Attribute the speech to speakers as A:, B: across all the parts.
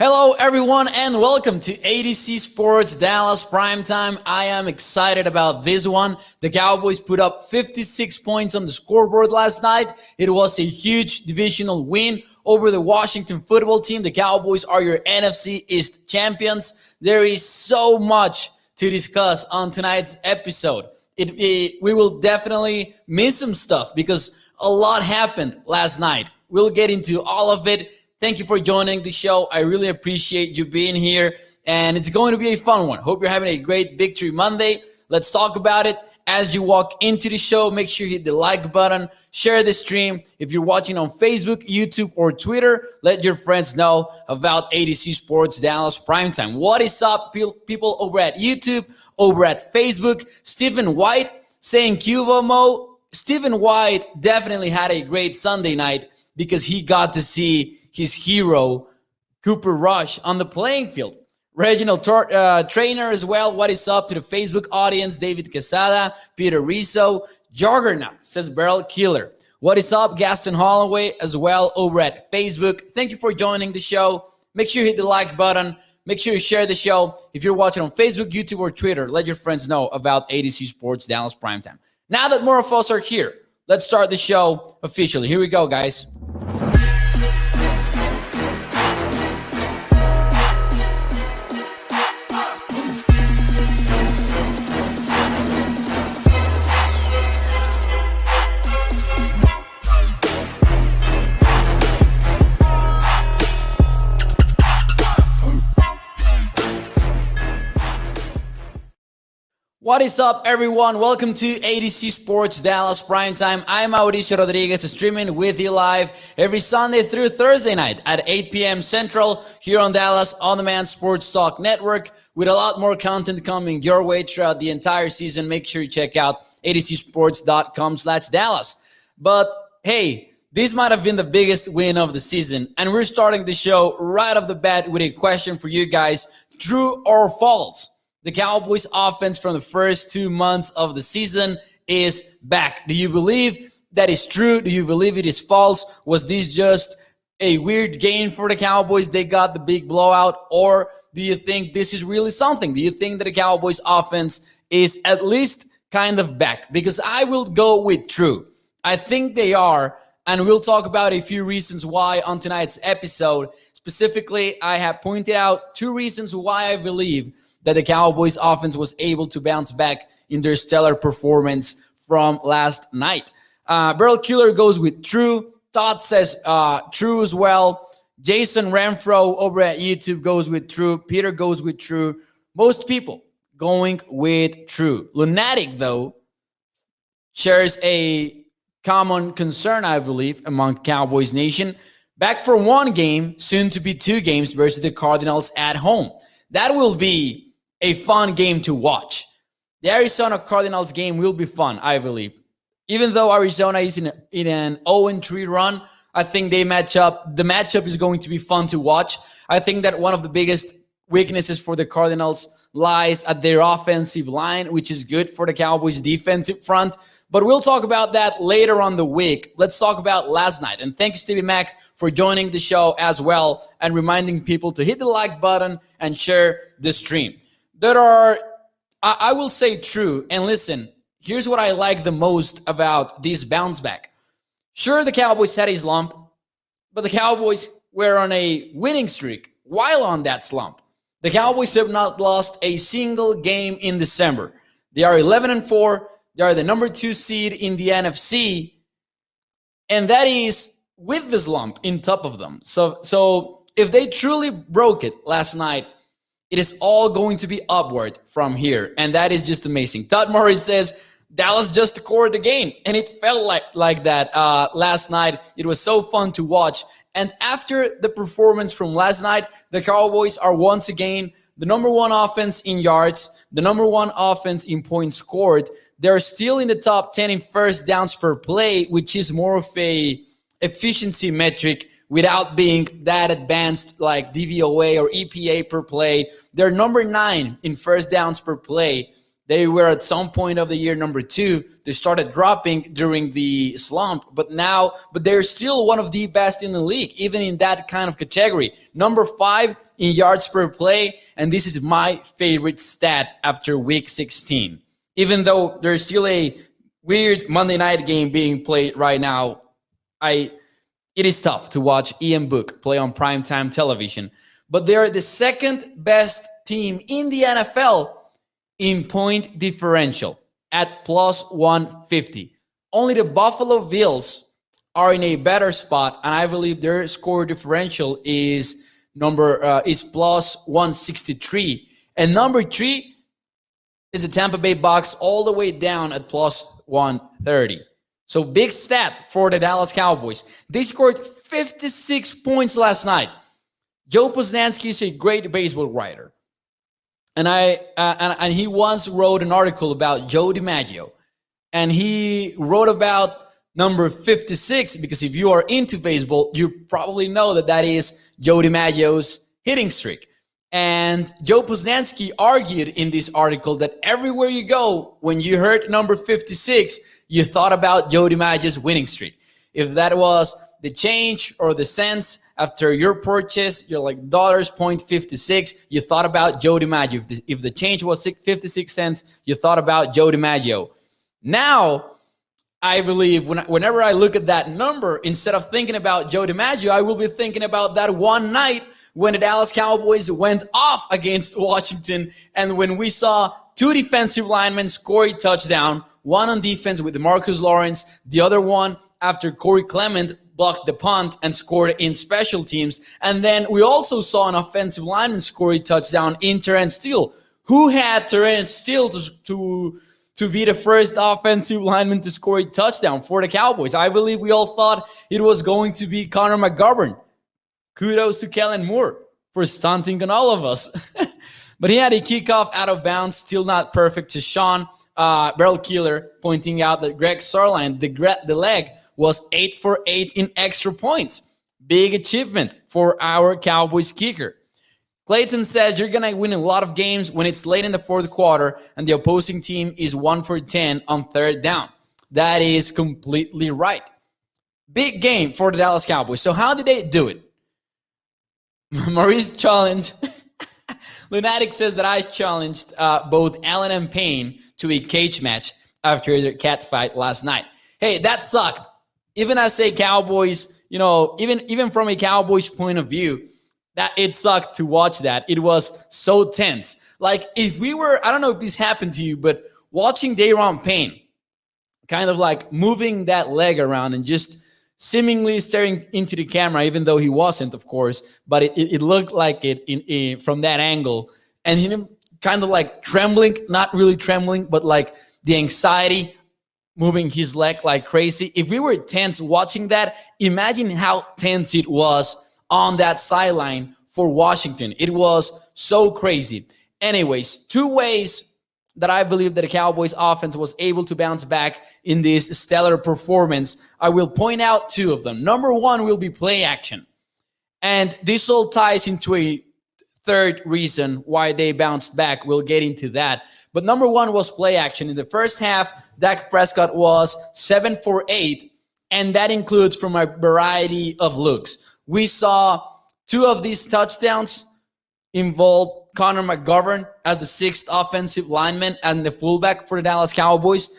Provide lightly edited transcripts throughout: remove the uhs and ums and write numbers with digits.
A: Hello, everyone, and welcome to ADC Sports Dallas Primetime. I am excited about this one. The Cowboys put up 56 points on the scoreboard last night. It was a huge divisional win over the Washington football team. The Cowboys are your NFC East champions. There is so much to discuss on tonight's episode. We will definitely miss some stuff because a lot happened last night. We'll get into all of it. Thank you for joining the show. I really appreciate you being here, and it's going to be a fun one. Hope you're having a great Victory Monday. Let's talk about it. As you walk into the show, make sure you hit the like button, share the stream. If you're watching on Facebook, YouTube, or Twitter, let your friends know about ADC Sports Dallas Primetime. What is up, people over at YouTube, over at Facebook? Stephen White saying Cuba Mo. Stephen White definitely had a great Sunday night because he got to see his hero, Cooper Rush, on the playing field. Reginald Trainer as well. What is up to the Facebook audience? David Quesada, Peter Rizzo, Juggernaut, says Barrel Killer. What is up, Gaston Holloway, as well over at Facebook. Thank you for joining the show. Make sure you hit the like button. Make sure you share the show. If you're watching on Facebook, YouTube, or Twitter, let your friends know about ADC Sports Dallas Primetime. Now that more of us are here, let's start the show officially. Here we go, guys. What is up, everyone? Welcome to ADC Sports Dallas Primetime. I'm Mauricio Rodriguez, streaming with you live every Sunday through Thursday night at 8 p.m. Central here on Dallas On Demand Sports Talk Network, with a lot more content coming your way throughout the entire season. Make sure you check out adcsports.com/Dallas. But hey, this might have been the biggest win of the season, and we're starting the show right off the bat with a question for you guys: true or false? The Cowboys offense from the first 2 months of the season is back. Do you believe that is true? Do you believe it is false? Was this just a weird game for the Cowboys? They got the big blowout. Or do you think this is really something? Do you think that the Cowboys offense is at least kind of back? Because I will go with true. I think they are. And we'll talk about a few reasons why on tonight's episode. Specifically, I have pointed out 2 reasons why I believe that the Cowboys offense was able to bounce back in their stellar performance from last night. Barrel Killer goes with true. Todd says true as well. Jason Renfro over at YouTube goes with true. Peter goes with true. Most people going with true. Lunatic, though, shares a common concern, I believe, among Cowboys Nation. Back for 1 game, soon to be 2 games versus the Cardinals at home. That will be a fun game to watch. The Arizona Cardinals game will be fun, I believe. Even though Arizona is in an 0-3 run, I think the matchup is going to be fun to watch. I think that one of the biggest weaknesses for the Cardinals lies at their offensive line, which is good for the Cowboys defensive front. But we'll talk about that later on the week. Let's talk about last night. And thanks, Stevie Mac, for joining the show as well and reminding people to hit the like button and share the stream. There are, I will say true. And listen, here's what I like the most about this bounce back. Sure, the Cowboys had a slump, but the Cowboys were on a winning streak while on that slump. The Cowboys have not lost a single game in December. They are 11-4. They are the number 2 seed in the NFC. And that is with the slump in top of them. So if they truly broke it last night, it is all going to be upward from here. And that is just amazing. Todd Murray says, Dallas just scored the game. And it felt like that last night. It was so fun to watch. And after the performance from last night, the Cowboys are once again the number 1 offense in yards, the number 1 offense in points scored. They're still in the top 10 in first downs per play, which is more of a efficiency metric without being that advanced like DVOA or EPA per play. They're number 9 in first downs per play. They were at some point of the year number 2. They started dropping during the slump, but they're still one of the best in the league, even in that kind of category. Number 5 in yards per play, and this is my favorite stat after week 16. Even though there's still a weird Monday night game being played right now, it is tough to watch Ian Book play on primetime television. But they're the second best team in the NFL in point differential at plus 150. Only the Buffalo Bills are in a better spot, and I believe their score differential is plus 163. And number 3 is the Tampa Bay Bucs, all the way down at plus 130. So big stat for the Dallas Cowboys. They scored 56 points last night. Joe Posnanski is a great baseball writer. And he once wrote an article about Joe DiMaggio. And he wrote about number 56 because if you are into baseball, you probably know that is Joe DiMaggio's hitting streak. And Joe Posnanski argued in this article that everywhere you go, when you heard number 56, you thought about Joe DiMaggio's winning streak. If that was the change or the cents after your purchase, you're like $.56, you thought about Joe DiMaggio. If the change was 56 cents, you thought about Joe DiMaggio. Now, I believe whenever I look at that number, instead of thinking about Joe DiMaggio, I will be thinking about that one night when the Dallas Cowboys went off against Washington and when we saw 2 defensive linemen score a touchdown, one on defense with Marcus Lawrence, the other one after Corey Clement blocked the punt and scored in special teams. And then we also saw an offensive lineman score a touchdown in Terrence Steele. Who had Terrence Steele to be the first offensive lineman to score a touchdown for the Cowboys? I believe we all thought it was going to be Connor McGovern. Kudos to Kellen Moore for stunting on all of us. But he had a kickoff out of bounds, still not perfect, to Sean Beryl Keeler, pointing out that Greg Sarline, the leg, was 8 for 8 in extra points. Big achievement for our Cowboys kicker. Clayton says you're going to win a lot of games when it's late in the fourth quarter and the opposing team is 1 for 10 on third down. That is completely right. Big game for the Dallas Cowboys. So how did they do it? Maurice challenged. Lunatic says that I challenged both Allen and Payne to a cage match after their cat fight last night. Hey, that sucked. Even as a Cowboys, even from a Cowboys point of view, that it sucked to watch that. It was so tense. Like if we were, I don't know if this happened to you, but watching Daron Payne kind of like moving that leg around and just seemingly staring into the camera, even though he wasn't, of course, but it looked like it from that angle. And him kind of like trembling, not really trembling, but like the anxiety moving his leg like crazy. If we were tense watching that, imagine how tense it was on that sideline for Washington. It was so crazy. Anyways, 2 ways that I believe that the Cowboys offense was able to bounce back in this stellar performance. I will point out 2 of them. Number 1 will be play action. And this all ties into a third reason why they bounced back. We'll get into that. But number 1 was play action. In the first half, Dak Prescott was 7 for 8, and that includes from a variety of looks. We saw 2 of these touchdowns involve Connor McGovern as the 6th offensive lineman and the fullback for the Dallas Cowboys.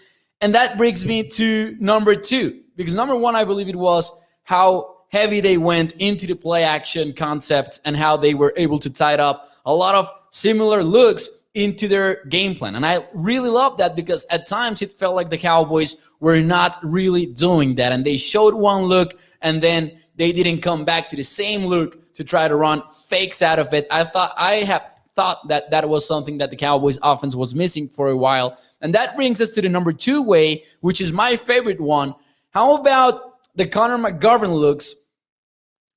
A: And that brings me to number 2, because number 1, I believe it was how heavy they went into the play action concepts and how they were able to tie up a lot of similar looks into their game plan. And I really love that because at times it felt like the Cowboys were not really doing that. And they showed one look and then they didn't come back to the same look to try to run fakes out of it. I have thought that was something that the Cowboys offense was missing for a while. And that brings us to the number 2 way, which is my favorite one. How about the Connor McGovern looks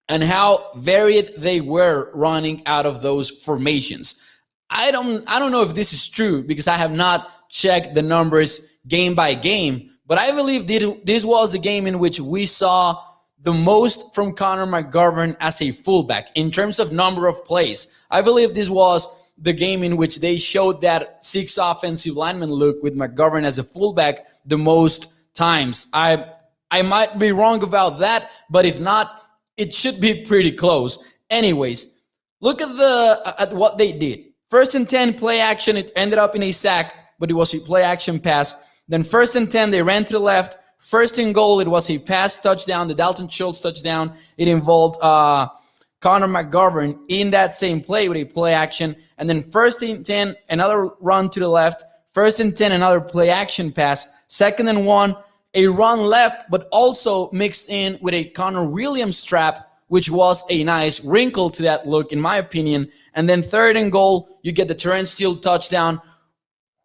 A: and how varied they were running out of those formations? I don't know if this is true because I have not checked the numbers game by game, but I believe this was the game in which we saw the most from Connor McGovern as a fullback in terms of number of plays. I believe this was the game in which they showed that 6 offensive lineman look with McGovern as a fullback the most times. I might be wrong about that, but if not, it should be pretty close. Anyways, look at what they did. 1st and 10 play action, it ended up in a sack, but it was a play action pass. Then 1st and 10, they ran to the left. 1st and goal, it was a pass touchdown, the Dalton Schultz touchdown. It involved Connor McGovern in that same play with a play action. And then 1st and 10, another run to the left. 1st and 10, another play action pass. 2nd and 1, a run left, but also mixed in with a Connor Williams trap, which was a nice wrinkle to that look, in my opinion. And then 3rd and goal, you get the Terrence Steele touchdown.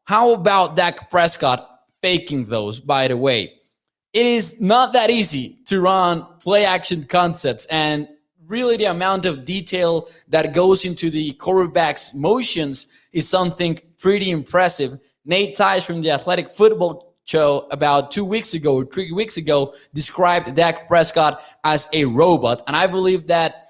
A: How about Dak Prescott faking those, by the way? It is not that easy to run play action concepts, and really the amount of detail that goes into the quarterback's motions is something pretty impressive. Nate Tice from the Athletic Football Show about 2 weeks ago or 3 weeks ago described Dak Prescott as a robot, and I believe that,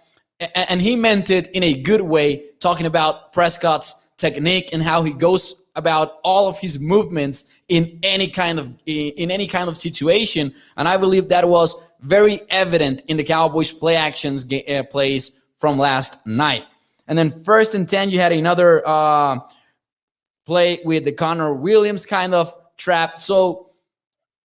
A: and he meant it in a good way, talking about Prescott's technique and how he goes about all of his movements in any kind of situation. And I believe that was very evident in the Cowboys play actions plays from last night. And then 1st and 10, you had another play with the Connor Williams kind of trap. So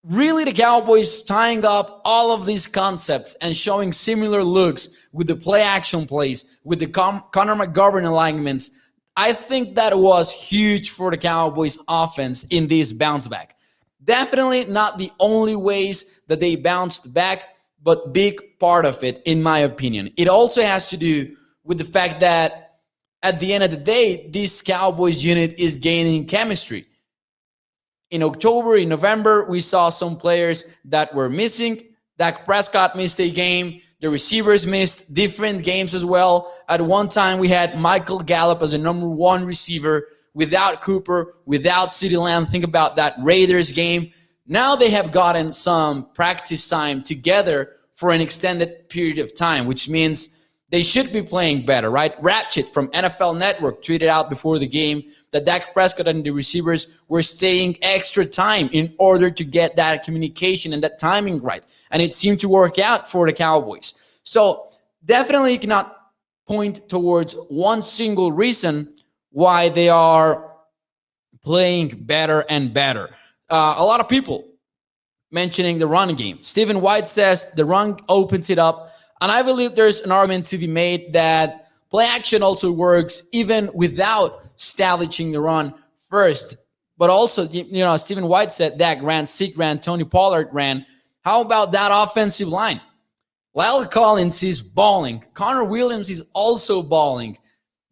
A: really the Cowboys tying up all of these concepts and showing similar looks with the play action plays, with the Connor McGovern alignments. I think that was huge for the Cowboys offense in this bounce back. Definitely not the only ways that they bounced back, but big part of it, in my opinion. It also has to do with the fact that at the end of the day, this Cowboys unit is gaining chemistry. In October, in November, we saw some players that were missing. Dak Prescott missed a game. The receivers missed different games as well. At one time, we had Michael Gallup as a number 1 receiver without Cooper, without CeeDee Lamb. Think about that Raiders game. Now they have gotten some practice time together for an extended period of time, which means they should be playing better, right? Ratchet from NFL Network tweeted out before the game that Dak Prescott and the receivers were staying extra time in order to get that communication and that timing right. And it seemed to work out for the Cowboys. So definitely you cannot point towards one single reason why they are playing better and better. A lot of people mentioning the run game. Stephen White says the run opens it up. And I believe there's an argument to be made that play action also works even without establishing the run first. But also, Stephen White said Dak ran, Zeke ran, Tony Pollard ran. How about that offensive line? Lyle Collins is balling. Connor Williams is also balling.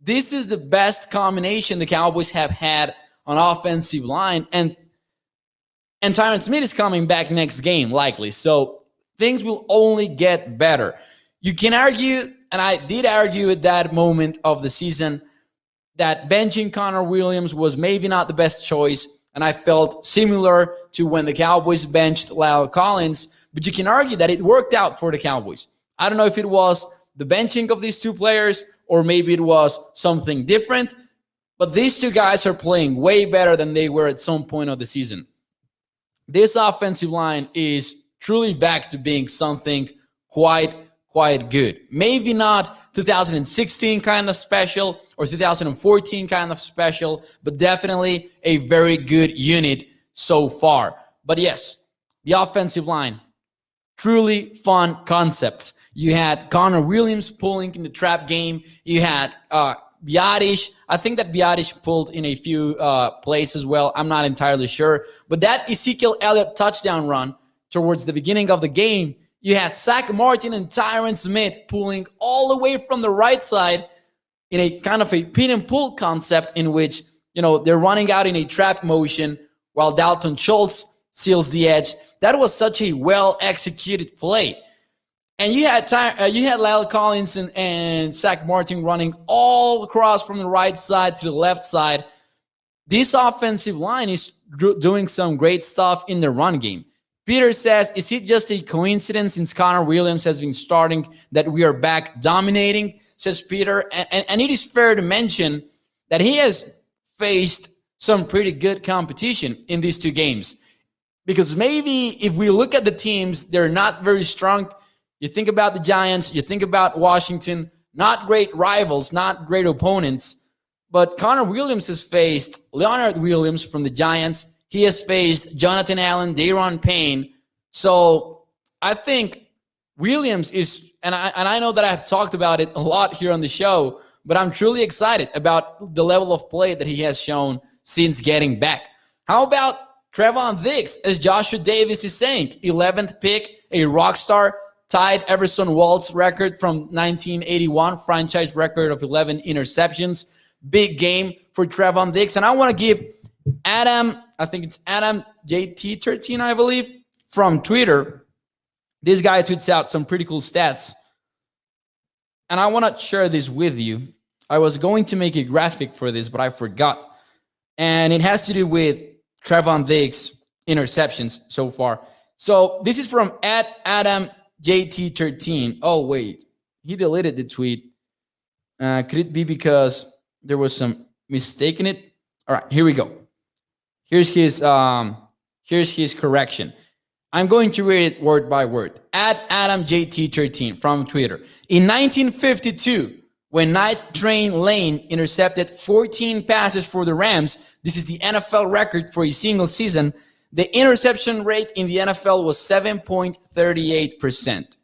A: This is the best combination the Cowboys have had on offensive line. And Tyron Smith is coming back next game, likely. So things will only get better. You can argue, and I did argue at that moment of the season, that benching Connor Williams was maybe not the best choice, and I felt similar to when the Cowboys benched Lyle Collins, but you can argue that it worked out for the Cowboys. I don't know if it was the benching of these two players or maybe it was something different, but these two guys are playing way better than they were at some point of the season. This offensive line is truly back to being something quite good. Maybe not 2016 kind of special or 2014 kind of special, but definitely a very good unit so far. But yes, the offensive line, truly fun concepts. You had Connor Williams pulling in the trap game. You had Biadish. I think that Biadish pulled in a few plays as well. I'm not entirely sure. But that Ezekiel Elliott touchdown run towards the beginning of the game, you had Zach Martin and Tyron Smith pulling all the way from the right side in a kind of a pin and pull concept in which, they're running out in a trap motion while Dalton Schultz seals the edge. That was such a well-executed play. And you had Lyle Collins and Zach Martin running all across from the right side to the left side. This offensive line is doing some great stuff in the run game. Peter says, is it just a coincidence since Connor Williams has been starting that we are back dominating, says Peter. And it is fair to mention that he has faced some pretty good competition in these two games. Because maybe if we look at the teams, they're not very strong. You think about the Giants, you think about Washington, not great rivals, not great opponents. But Connor Williams has faced Leonard Williams from the Giants. He has faced Jonathan Allen, Daron Payne. So I think Williams is, and I know that I've talked about it a lot here on the show, but I'm truly excited about the level of play that he has shown since getting back. How about Trevon Diggs, as Joshua Davis is saying, 11th pick, a rock star, tied Everson Walt's record from 1981, franchise record of 11 interceptions. Big game for Trevon Diggs. And I want to give Adam, I think it's Adam JT13, I believe, from Twitter. This guy tweets out some pretty cool stats. And I want to share this with you. I was going to make a graphic for this, but I forgot. And it has to do with Trevon Diggs' interceptions so far. So this is from Adam JT13. Oh, wait. He deleted the tweet. Could it be because there was some mistake in it? All right, here we go. Here's his correction. I'm going to read it word by word. Adam JT13 from Twitter. In 1952, when Night Train Lane intercepted 14 passes for the Rams, this is the NFL record for a single season, the interception rate in the NFL was 7.38%.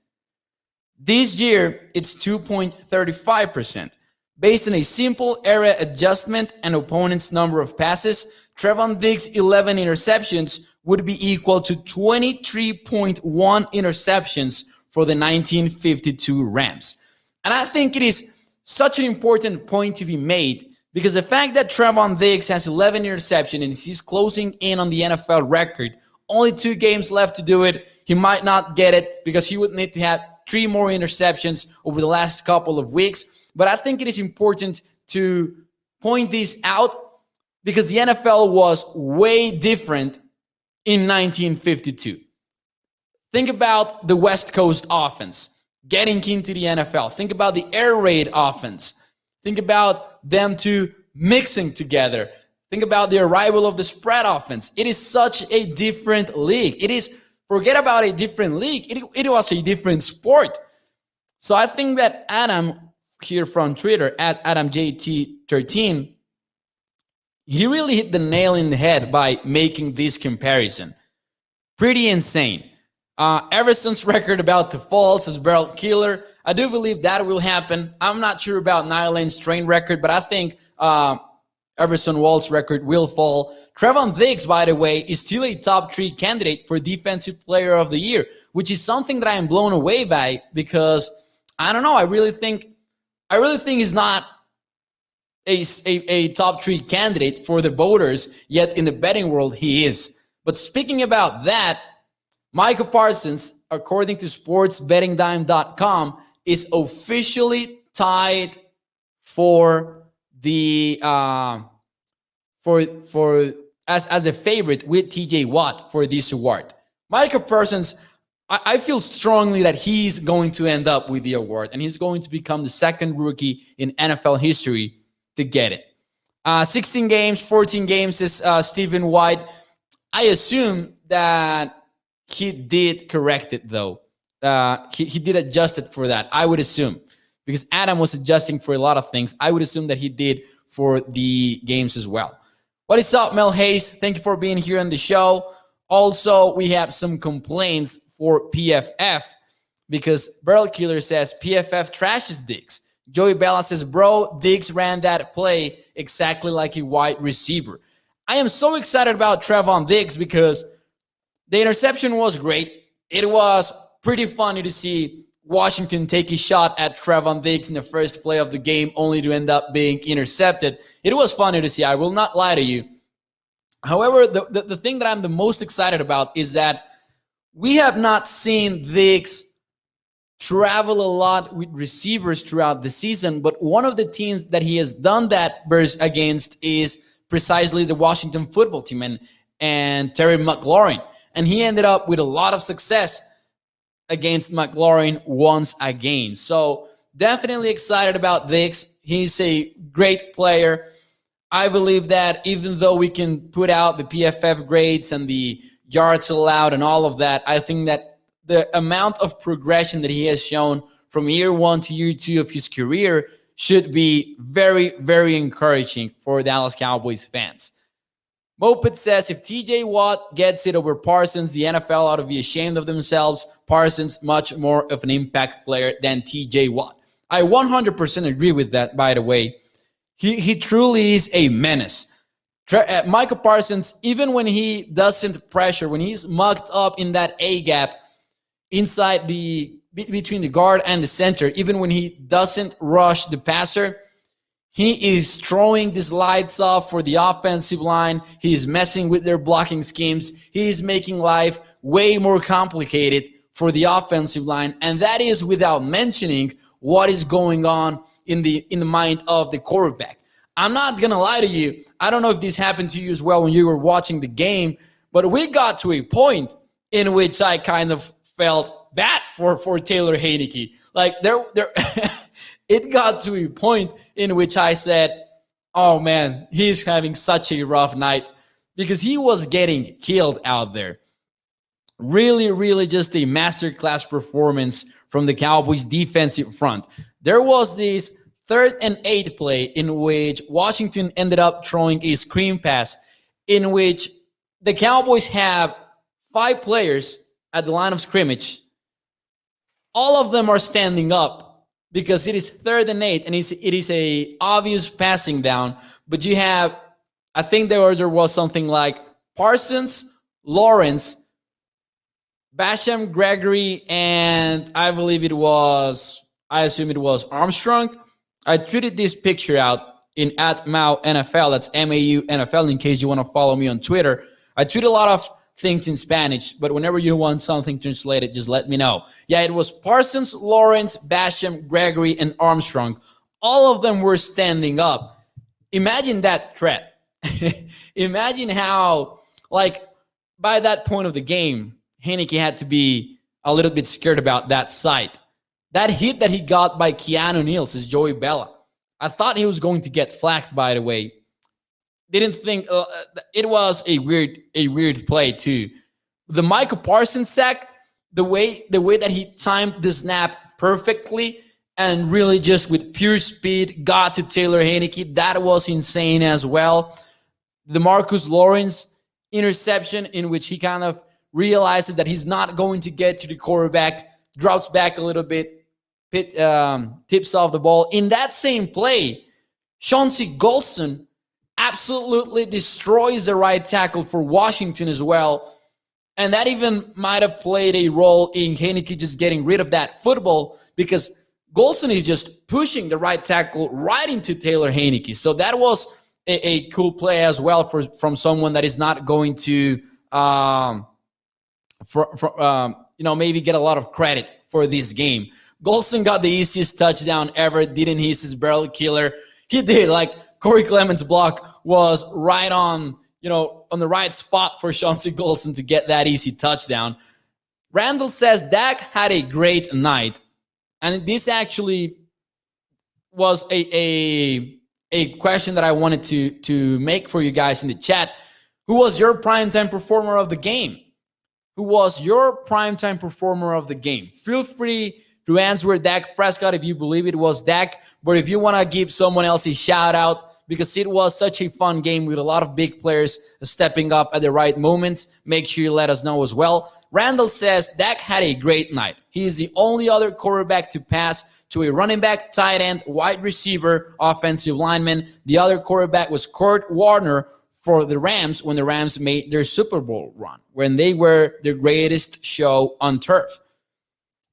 A: This year, it's 2.35%. Based on a simple area adjustment and opponent's number of passes, Trevon Diggs' 11 interceptions would be equal to 23.1 interceptions for the 1952 Rams. And I think it is such an important point to be made because the fact that Trevon Diggs has 11 interceptions and he's closing in on the NFL record, only 2 games left to do it, he might not get it because he would need to have 3 more interceptions over the last couple of weeks. But I think it is important to point this out because the NFL was way different in 1952. Think about the West Coast offense getting into the NFL. Think about the air raid offense. Think about them two mixing together. Think about the arrival of the spread offense. It is such a different league. It is, forget about a different league. It was a different sport. So I think that Adam here from Twitter, at AdamJT13, he really hit the nail in the head by making this comparison. Pretty insane. Everson's record about to fall, says Barrel Killer. I do believe that will happen. I'm not sure about Nyland's train record, but I think Everson Walt's record will fall. Trevon Diggs, by the way, is still a top 3 candidate for Defensive Player of the Year, which is something that I am blown away by because, I don't know, I really think he's not a top 3 candidate for the voters, yet in the betting world he is. But speaking about that, Micah Parsons, according to sportsbettingdime.com, is officially tied for the as a favorite with TJ Watt for this award. Micah Parsons, I feel strongly that he's going to end up with the award, and he's going to become the second rookie in NFL history to get it. 16 games, 14 games is Stephen White. I assume that he did correct it, though. He did adjust it for that, I would assume. Because Adam was adjusting for a lot of things. I would assume that he did for the games as well. What is up, Mel Hayes? Thank you for being here on the show. Also, we have some complaints for PFF because Barrel Killer says PFF trashes Diggs. Joey Bella says, bro, Diggs ran that play exactly like a wide receiver. I am so excited about Trevon Diggs because the interception was great. It was pretty funny to see Washington take a shot at Trevon Diggs in the first play of the game only to end up being intercepted. It was funny to see. I will not lie to you. However, the thing that I'm the most excited about is that we have not seen Diggs travel a lot with receivers throughout the season, but one of the teams that he has done that versus against is precisely the Washington football team and Terry McLaurin. And he ended up with a lot of success against McLaurin once again. So definitely excited about Diggs. He's a great player. I believe that even though we can put out the PFF grades and the yards allowed and all of that, I think that the amount of progression that he has shown from year one to year two of his career should be very, very encouraging for Dallas Cowboys fans. Moped says, if TJ Watt gets it over Parsons, the NFL ought to be ashamed of themselves. Parsons, much more of an impact player than TJ Watt. I 100% agree with that, by the way. He truly is a menace. Micah Parsons, even when he doesn't pressure, when he's mucked up in that A gap inside between the guard and the center, even when he doesn't rush the passer, he is throwing these lights off for the offensive line. He's messing with their blocking schemes. He's making life way more complicated for the offensive line. And that is without mentioning what is going on in the mind of the quarterback. I'm not going to lie to you. I don't know if this happened to you as well when you were watching the game, but we got to a point in which I kind of felt bad for Taylor Heinicke. Like it got to a point in which I said, oh man, he's having such a rough night, because he was getting killed out there. Really, really just a masterclass performance from the Cowboys defensive front. There was this 3rd and 8 play in which Washington ended up throwing a screen pass in which the Cowboys have 5 players at the line of scrimmage. All of them are standing up because it is 3rd and 8 and it is a obvious passing down. But you have, I think there was something like Parsons, Lawrence, Basham, Gregory, and I assume it was Armstrong. I tweeted this picture out in @MauNFL. That's MAU NFL, in case you want to follow me on Twitter. I tweet a lot of things in Spanish, but whenever you want something translated, just let me know. Yeah, it was Parsons, Lawrence, Basham, Gregory, and Armstrong. All of them were standing up. Imagine that threat. Imagine how, like, by that point of the game, Heinicke had to be a little bit scared about that sight. That hit that he got by Keanu Neal's is Joey Bella. I thought he was going to get flagged, by the way. Didn't think it was a weird play too. The Micah Parsons sack, the way that he timed the snap perfectly and really just with pure speed got to Taylor Heinicke, that was insane as well. The Marcus Lawrence interception, in which he kind of realizes that he's not going to get to the quarterback, drops back a little bit, tips off the ball. In that same play, Chauncey Golston absolutely destroys the right tackle for Washington as well. And that even might have played a role in Heinicke just getting rid of that football, because Golston is just pushing the right tackle right into Taylor Heinicke. So that was a cool play as well from someone that is not going to maybe get a lot of credit for this game. Golston got the easiest touchdown ever, didn't he? His barrel killer. He did. Like, Corey Clement's block was right on the right spot for Chauncey Golston to get that easy touchdown. Randall says Dak had a great night. And this actually was a question that I wanted to make for you guys in the chat. Who was your primetime performer of the game? Who was your primetime performer of the game? Feel free to answer Dak Prescott if you believe it was Dak. But if you want to give someone else a shout out, because it was such a fun game with a lot of big players stepping up at the right moments, make sure you let us know as well. Randall says Dak had a great night. He is the only other quarterback to pass to a running back, tight end, wide receiver, offensive lineman. The other quarterback was Kurt Warner for the Rams when the Rams made their Super Bowl run, when they were the greatest show on turf.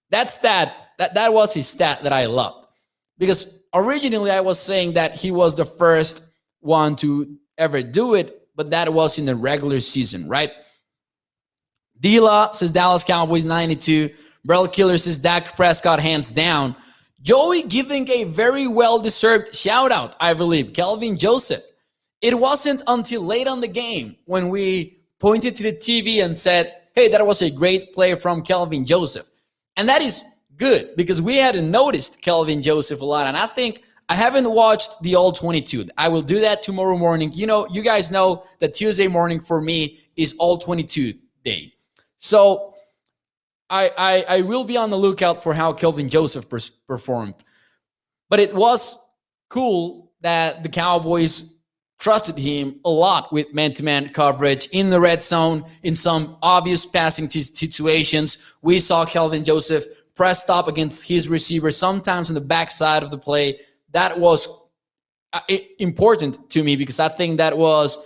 A: That was his stat that I loved. Because originally I was saying that he was the first one to ever do it, but that was in the regular season, right? Dila says Dallas Cowboys 92. Brell Killer says Dak Prescott hands down. Joey giving a very well-deserved shout-out, I believe. Kelvin Joseph. It wasn't until late on the game when we pointed to the TV and said, hey, that was a great play from Kelvin Joseph. And that is good, because we hadn't noticed Kelvin Joseph a lot. And I think I haven't watched the all 22. I will do that tomorrow morning. You guys know that Tuesday morning for me is all 22 day. So I will be on the lookout for how Kelvin Joseph performed. But it was cool that the Cowboys trusted him a lot with man-to-man coverage in the red zone, in some obvious passing situations. We saw Kelvin Joseph pressed up against his receiver, sometimes on the backside of the play. That was important to me because I think that was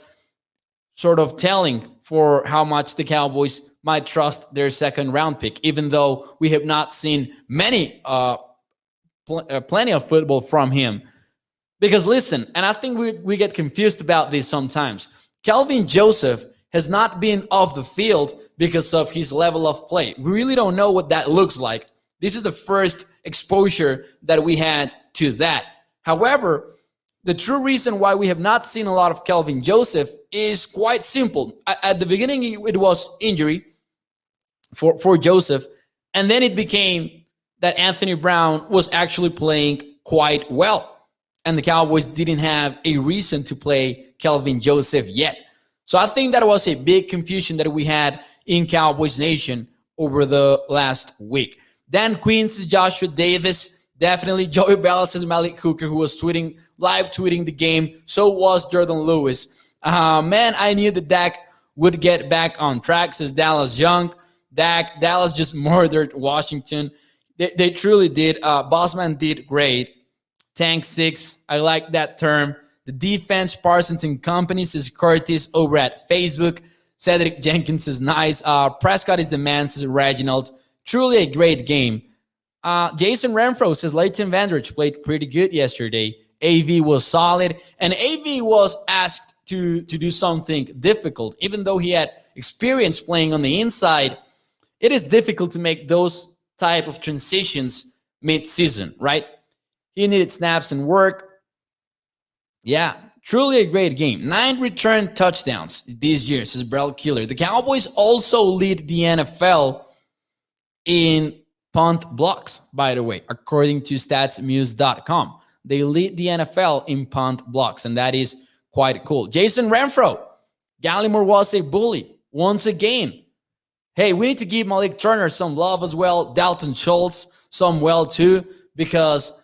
A: sort of telling for how much the Cowboys might trust their second round pick, even though we have not seen plenty of football from him. Because listen, and I think we get confused about this sometimes. Kelvin Joseph has not been off the field because of his level of play. We really don't know what that looks like. This is the first exposure that we had to that. However, the true reason why we have not seen a lot of Kelvin Joseph is quite simple. At the beginning, it was injury for Joseph, and then it became that Anthony Brown was actually playing quite well, and the Cowboys didn't have a reason to play Kelvin Joseph yet. So I think that was a big confusion that we had in Cowboys Nation over the last week. Dan Queen's Joshua Davis, definitely Joey Ballas' Malik Hooker, who was live tweeting the game. So was Jordan Lewis. Man, I knew that Dak would get back on track, says Dallas Young. Dallas just murdered Washington. They truly did. Bossman did great. Tank 6, I like that term. The defense, Parsons and Company, says Curtis over at Facebook. Cedric Jenkins is nice. Prescott is the man, says Reginald. Truly a great game. Jason Renfro says Leighton Vandridge played pretty good yesterday. AV was solid, and AV was asked to do something difficult. Even though he had experience playing on the inside, it is difficult to make those type of transitions mid-season, right? He needed snaps and work. Yeah, truly a great game. 9 return touchdowns this year, says Brell Killer. The Cowboys also lead the NFL in punt blocks, by the way, according to statsmuse.com. They lead the NFL in punt blocks, and that is quite cool. Jason Renfro, Gallimore was a bully once again. Hey, we need to give Malik Turner some love as well. Dalton Schultz some well too, because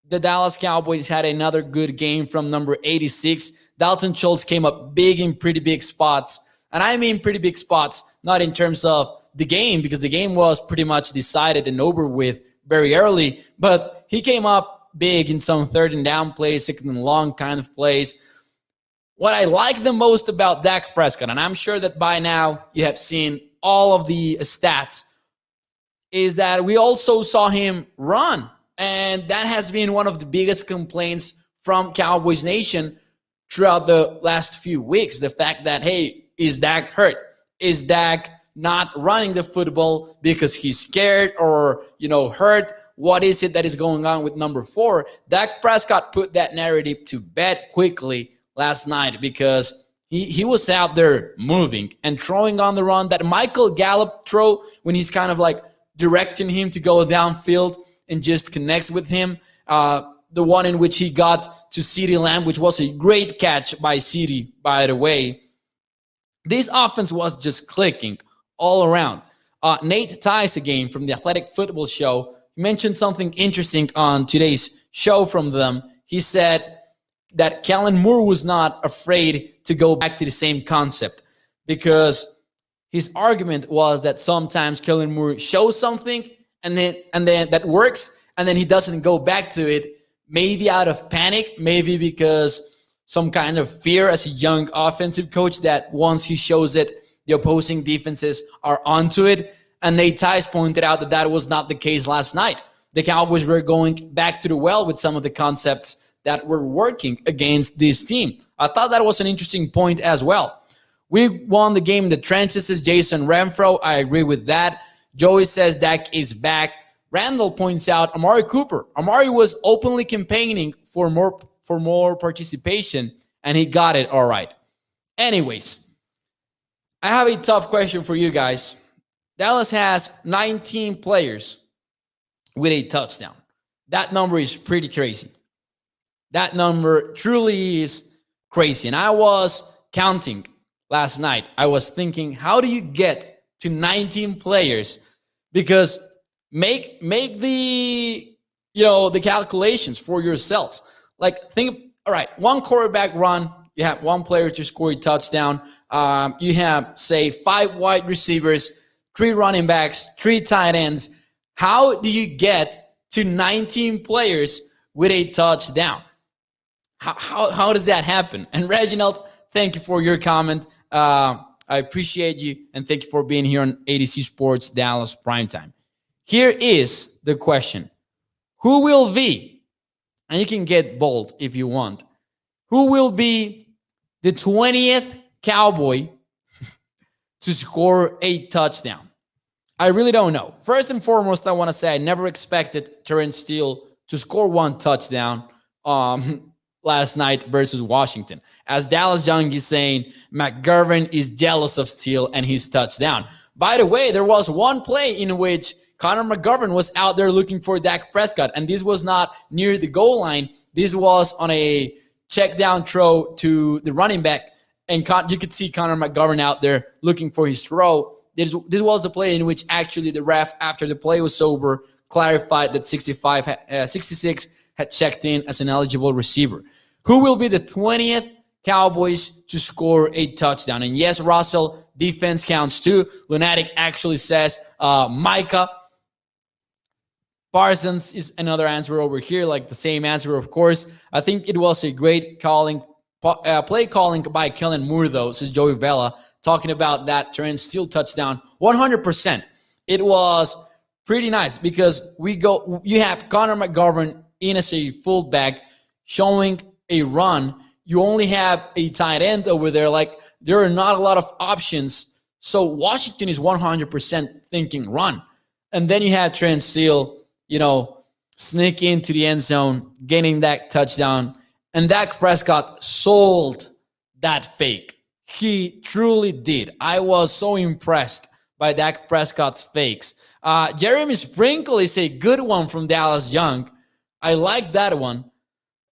A: the Dallas Cowboys had another good game from number 86. Dalton Schultz came up big in pretty big spots. And I mean pretty big spots, not in terms of the game, because the game was pretty much decided and over with very early. But he came up big in some third and down plays, second and long kind of plays. What I like the most about Dak Prescott, and I'm sure that by now you have seen all of the stats, is that we also saw him run. And that has been one of the biggest complaints from Cowboys Nation throughout the last few weeks. The fact that, hey, is Dak hurt? Is Dak not running the football because he's scared or, hurt? What is it that is going on with number 4? Dak Prescott put that narrative to bed quickly last night because he was out there moving and throwing on the run. That Michael Gallup throw when he's kind of like directing him to go downfield and just connects with him. The one in which he got to CeeDee Lamb, which was a great catch by CeeDee, by the way. This offense was just clicking all around. Nate Tice, again, from the Athletic Football Show, mentioned something interesting on today's show from them. He said that Kellen Moore was not afraid to go back to the same concept because his argument was that sometimes Kellen Moore shows something and then that works, and then he doesn't go back to it, maybe out of panic, maybe because some kind of fear as a young offensive coach that once he shows it, the opposing defenses are onto it. And Nate Tice pointed out that that was not the case last night. The Cowboys were going back to the well with some of the concepts that were working against this team. I thought that was an interesting point as well. We won the game in the trenches, says Jason Renfro. I agree with that. Joey says Dak is back. Randall points out Amari Cooper. Amari was openly campaigning for more participation, and he got it all right. Anyways, I have a tough question for you guys. Dallas has 19 players with a touchdown. That number is pretty crazy. That number truly is crazy. And I was counting last night. I was thinking, how do you get to 19 players? Because make the the calculations for yourselves. Like, think, all right, one quarterback run, you have one player to score a touchdown. You have, say, 5 wide receivers, 3 running backs, 3 tight ends. How do you get to 19 players with a touchdown? How does that happen? And Reginald, thank you for your comment. I appreciate you, and thank you for being here on ADC Sports Dallas Primetime. Here is the question. Who will be, and you can get bold if you want, who will be the 20th Cowboy to score a touchdown? I really don't know. First and foremost, I want to say I never expected Terrence Steele to score 1 touchdown last night versus Washington. As Dallas Young is saying, McGovern is jealous of Steele and his touchdown. By the way, there was one play in which Connor McGovern was out there looking for Dak Prescott, and this was not near the goal line. This was on a check down throw to the running back, and you could see Connor McGovern out there looking for his throw. This was the play in which actually the ref, after the play was over, clarified that 66 had checked in as an eligible receiver. Who will be the 20th Cowboys to score a touchdown? And yes, Russell, defense counts too. Lunatic actually says Micah. Parsons is another answer over here, like the same answer, of course. I think it was a great play calling by Kellen Moore, though, says Joey Vela, talking about that Terrence Steele touchdown. 100%. It was pretty nice because you have Connor McGovern in as a fullback showing a run. You only have a tight end over there. Like, there are not a lot of options. So Washington is 100% thinking run. And then you have Terrence Steele, sneak into the end zone, getting that touchdown. And Dak Prescott sold that fake. He truly did. I was so impressed by Dak Prescott's fakes. Jeremy Sprinkle is a good one from Dallas Young. I like that one.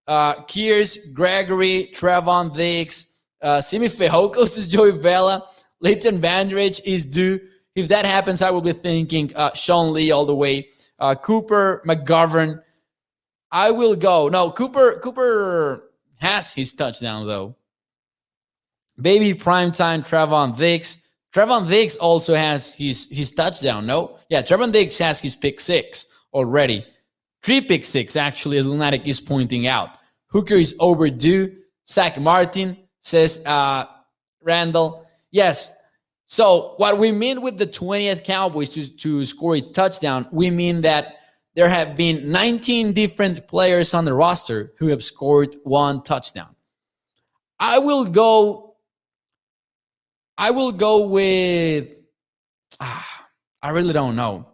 A: Kears, Gregory, Trevon Diggs, Simi Fehokos is Joey Vela. Leighton Vandridge is due. If that happens, I will be thinking Sean Lee all the way. Cooper, McGovern. I will go. No, Cooper has his touchdown, though. Baby Primetime, Trevon Diggs. Trevon Diggs also has his touchdown, no? Yeah, Trevon Diggs has his pick 6 already. 3 pick 6, actually, as Lunatic is pointing out. Hooker is overdue. Zach Martin, says Randall. Yes. So what we mean with the 20th Cowboys to score a touchdown, we mean that there have been 19 different players on the roster who have scored 1 touchdown. I will go with, I really don't know.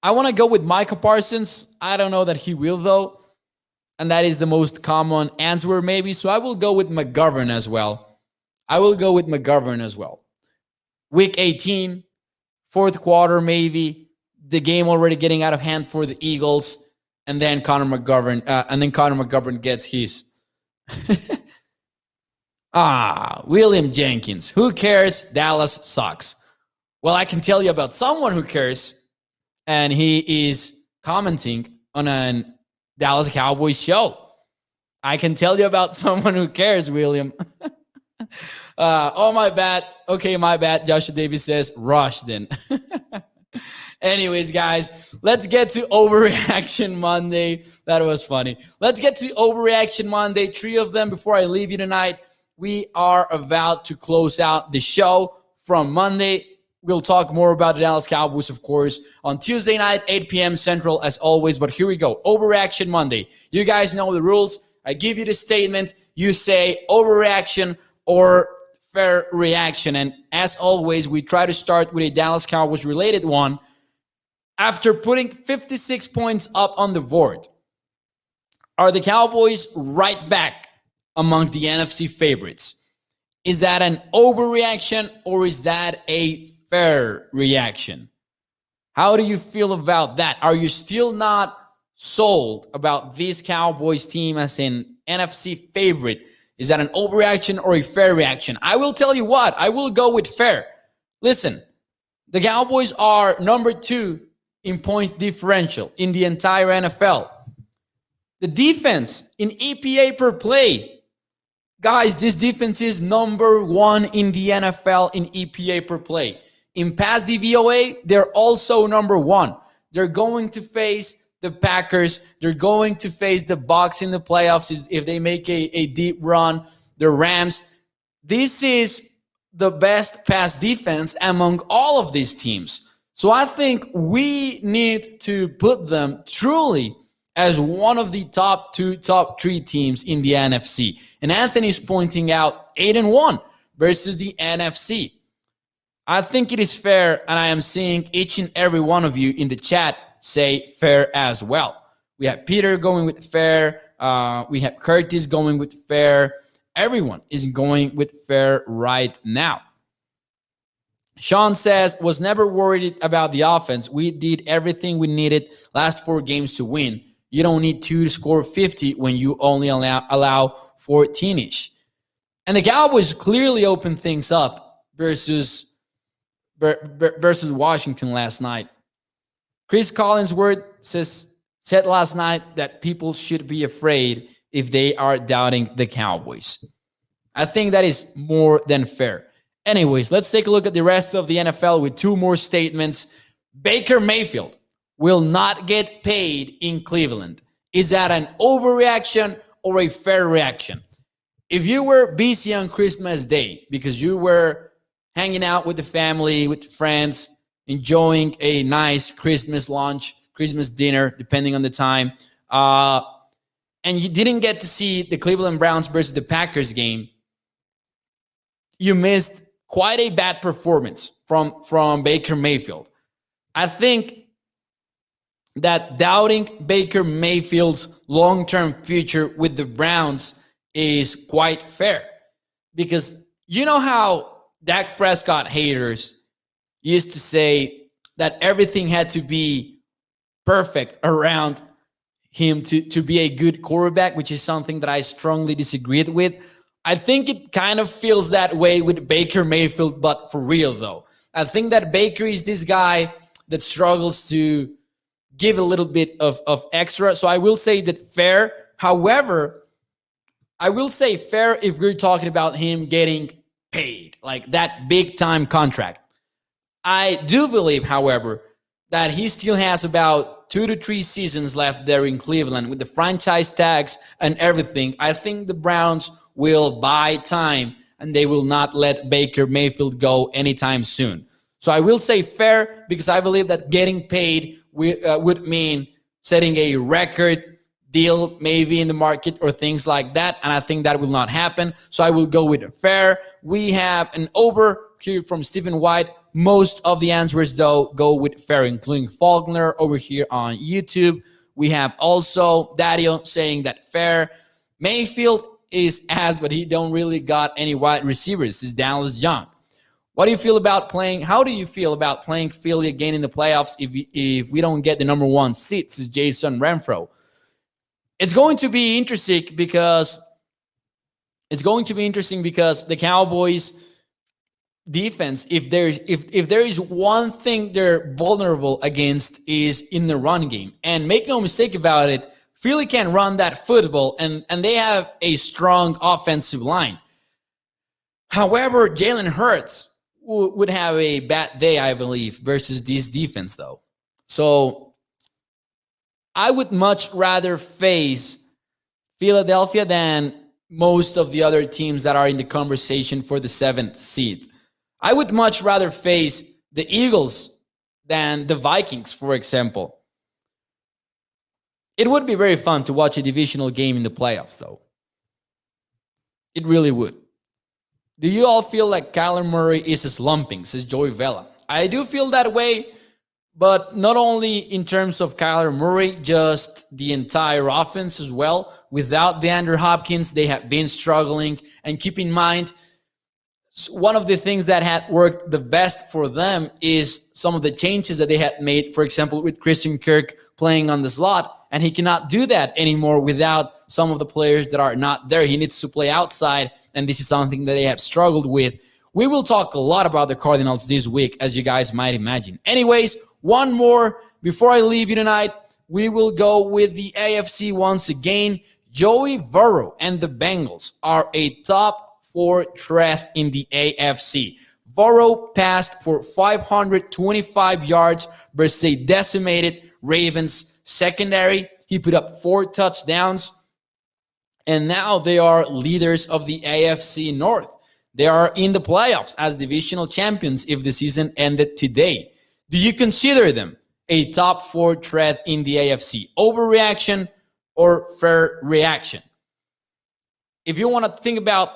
A: I want to go with Micah Parsons. I don't know that he will, though. And that is the most common answer, maybe. So I will go with McGovern as well. Week 18, 4th quarter, maybe. The game already getting out of hand for the Eagles. And then Connor McGovern gets his. William Jenkins. Who cares? Dallas sucks. Well, I can tell you about someone who cares. And he is commenting on a Dallas Cowboys show. I can tell you about someone who cares, William. My bad. Okay, my bad. Joshua Davis says, rush then. Anyways, guys, let's get to Overreaction Monday. That was funny. Let's get to Overreaction Monday. 3 of them before I leave you tonight. We are about to close out the show from Monday. We'll talk more about the Dallas Cowboys, of course, on Tuesday night, 8 p.m. Central, as always. But here we go. Overreaction Monday. You guys know the rules. I give you the statement. You say overreaction or fair reaction. And as always, we try to start with a Dallas Cowboys related one. After putting 56 points up on the board, are the Cowboys right back among the NFC favorites? Is that an overreaction or is that a fair reaction? How do you feel about that? Are you still not sold about this Cowboys team as an NFC favorite? Is that an overreaction or a fair reaction? I will tell you what, I will go with fair. Listen, the Cowboys are number 2 in point differential in the entire NFL. The defense in EPA per play. Guys, this defense is number 1 in the NFL in EPA per play. In pass DVOA, they're also number 1. They're going to face the Packers. They're going to face the Bucs in the playoffs if they make a deep run. The Rams. This is the best pass defense among all of these teams. So I think we need to put them truly as one of the top 2, top 3 teams in the NFC. And Anthony's pointing out 8-1 versus the NFC. I think it is fair, and I am seeing each and every one of you in the chat say fair as well. We have Peter going with fair. We have Curtis going with fair. Everyone is going with fair right now. Sean says, was never worried about the offense. We did everything we needed last 4 games to win. You don't need 2 to score 50 when you only allow 14-ish. And the Cowboys clearly opened things up versus Washington last night. Chris Collinsworth said last night that people should be afraid if they are doubting the Cowboys. I think that is more than fair. Anyways, let's take a look at the rest of the NFL with 2 more statements. Baker Mayfield will not get paid in Cleveland. Is that an overreaction or a fair reaction? If you were busy on Christmas Day because you were hanging out with the family, with friends, enjoying a nice Christmas lunch, Christmas dinner, depending on the time, and you didn't get to see the Cleveland Browns versus the Packers game, you missed quite a bad performance from Baker Mayfield. I think that doubting Baker Mayfield's long-term future with the Browns is quite fair. Because you know how Dak Prescott haters used to say that everything had to be perfect around him to be a good quarterback, which is something that I strongly disagreed with. I think it kind of feels that way with Baker Mayfield, but for real though. I think that Baker is this guy that struggles to give a little bit of extra. So I will say that fair. However, I will say fair if we're talking about him getting paid, like that big time contract. I do believe, however, that he still has about 2 to 3 seasons left there in Cleveland with the franchise tags and everything. I think the Browns will buy time and they will not let Baker Mayfield go anytime soon. So I will say fair because I believe that getting paid would mean setting a record deal maybe in the market or things like that. And I think that will not happen. So I will go with fair. We have an over here from Stephen White. Most of the answers, though, go with fair, including Faulkner over here on YouTube. We have also Dario saying that fair. Mayfield is ass, but he don't really got any wide receivers. This is Dallas Young. What do you feel about playing? How do you feel about playing Philly again in the playoffs if we don't get the number 1 seed? This is Jason Renfro. It's going to be interesting because the Cowboys defense, if there is one thing they're vulnerable against, is in the run game. And make no mistake about it, Philly can run that football, and they have a strong offensive line. However, Jalen Hurts would have a bad day, I believe, versus this defense, though. So I would much rather face Philadelphia than most of the other teams that are in the conversation for the 7th seed. I would much rather face the Eagles than the Vikings, for example. It would be very fun to watch a divisional game in the playoffs, though. It really would. Do you all feel like Kyler Murray is slumping, says Joey Vela? I do feel that way, but not only in terms of Kyler Murray, just the entire offense as well. Without DeAndre Hopkins, they have been struggling. And keep in mind, one of the things that had worked the best for them is some of the changes that they had made, for example, with Christian Kirk playing on the slot. and he cannot do that anymore without some of the players that are not there. He needs to play outside, and this is something that they have struggled with. We will talk a lot about the Cardinals this week, as you guys might imagine. Anyways, one more before I leave you tonight. We will go with the AFC once again. Joey Burrow and the Bengals are a top 4 threat in the AFC. Burrow passed for 525 yards versus a decimated Ravens secondary. He put up 4 touchdowns, and now they are leaders of the AFC North. They are in the playoffs as divisional champions if the season ended today. Do you consider them a top 4 threat in the AFC? Overreaction or fair reaction? If you want to think about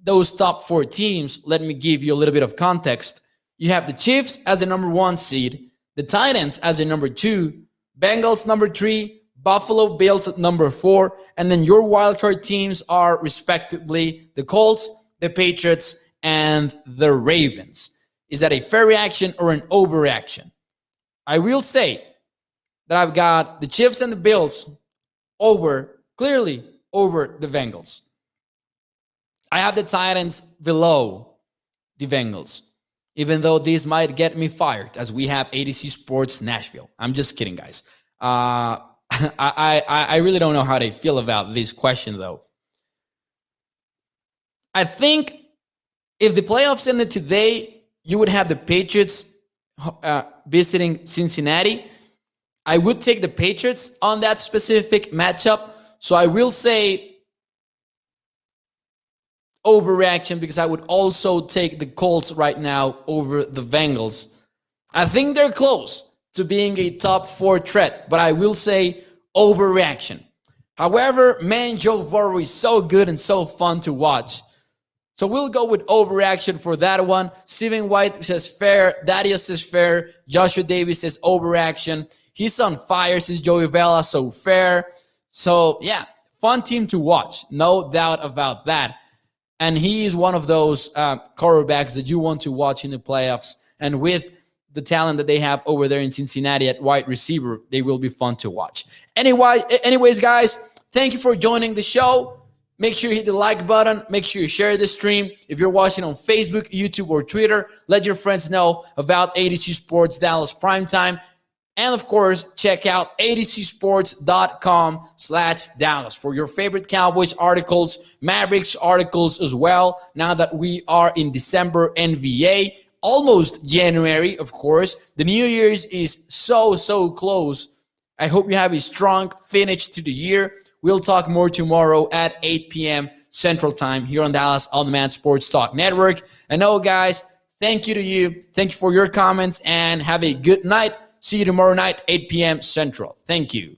A: those top 4 teams, let me give you a little bit of context. You have the Chiefs as a number 1 seed, the Titans as a number 2, Bengals number 3, Buffalo Bills at number 4, and then your wildcard teams are respectively the Colts, the Patriots, and the Ravens. Is that a fair reaction or an overreaction? I will say that I've got the Chiefs and the Bills clearly over the Bengals. I have the Titans below the Bengals, even though these might get me fired, as we have ADC Sports Nashville. I'm just kidding, guys. I really don't know how they feel about this question, though. I think if the playoffs ended today, you would have the Patriots visiting Cincinnati. I would take the Patriots on that specific matchup. So I will say overreaction, because I would also take the Colts right now over the Bengals. I think they're close to being a top 4 threat, but I will say overreaction. However, man, Joe Burrow is so good and so fun to watch. So we'll go with overreaction for that one. Steven White says fair. Darius says fair. Joshua Davis says overreaction. He's on fire, says Joey Vela, so fair. So, yeah, fun team to watch. No doubt about that. And he is one of those quarterbacks that you want to watch in the playoffs. And with the talent that they have over there in Cincinnati at wide receiver, they will be fun to watch. Anyways, guys, thank you for joining the show. Make sure you hit the like button. Make sure you share the stream. If you're watching on Facebook, YouTube, or Twitter, let your friends know about ADC Sports Dallas Primetime. And, of course, check out adcsports.com/Dallas for your favorite Cowboys articles, Mavericks articles as well. Now that we are in December NBA, almost January, of course. The New Year's is so close. I hope you have a strong finish to the year. We'll talk more tomorrow at 8 p.m. Central Time here on Dallas On Demand Sports Talk Network. And guys, thank you to you. Thank you for your comments, and have a good night. See you tomorrow night, 8 p.m. Central. Thank you.